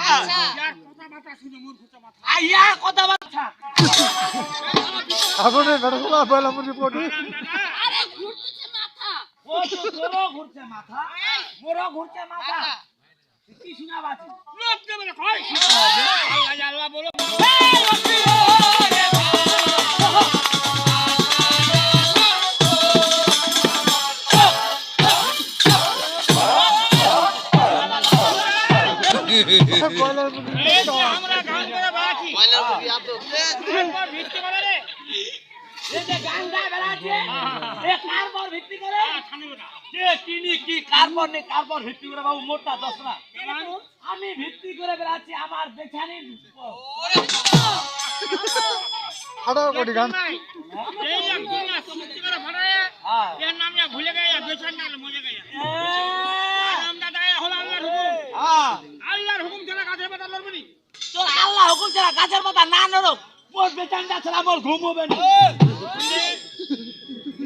আচ্ছা ইয়ার কথাবার্তা শুনে মোর ফুটা মাথা আইয়া কথাবার্তা আপনি বেড়া বলা মুনি পড়ি আরে ঘুরতেছে মাথা ও তো তোরও ঘুরছে মাথা মোরও ঘুরছে মাথা কি শোনা বাজি লোক দেবে না কই আল্লাহ আল্লাহ বলো বলা মুনি এই যে আমরা গান করে বেড়াচ্ছি বয়লার মুরগি আপনি তারপর ভিত্তি করে রে এই যে গান গায় বেড়াচ্ছে এ কার পর ভিত্তি করে থামিব না যে কিনি কি কার পর নে কার পর ভিত্তি করে বাবু মোটা দশ না আমি ভিত্তি করে বেড়াচ্ছি আমার বেছানি হাড়া কোটি গান এই এক দুনিয়া ভিত্তি করে ভাড়ায় হ্যাঁ এর নাম ইয়া ভুলে গয়া বেচান না মজা গয়া আরাম দাদা হলো আল্লাহর হুকুম হ্যাঁ আল্লাহর হুকুম ছাড়া কাজে বাতা লড়বনি তোর আল্লাহ হুকুম ছাড়া গাছের পাতা না নড়ো মোর বেচানটা ছাড়া মোর ঘুম হবে না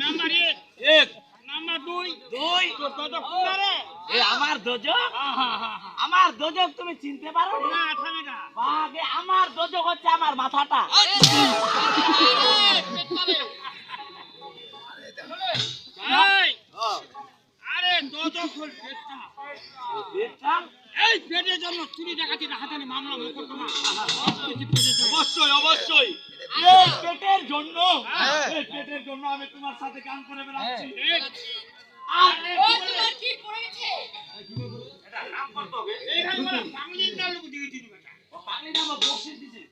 নাম্বার 1 এক নাম্বার 2 দুই তোর কত কুনারে এ আমার দোজক আহা আমার দোজক তুমি চিনতে পারো না না থামে না বাগে আমার দোজক হচ্ছে আমার মাথাটা এই আরে দোজক হল পেটটা পেটটা এই পেটের জন্য চুরি ডাকাতি হাতানে মামলা মোকদ্দমা অবশ্যই অবশ্যই এই পেটের জন্য এই পেটের জন্য আমি তোমার সাথে গান করে বেড়াচ্ছি আর ও তোমার কি পড়েছে এটা কাম করতে হবে এইখানে বাংলির নাম লোক দিয়েছি বেটা ও পানি নামা বক্সিস দিছে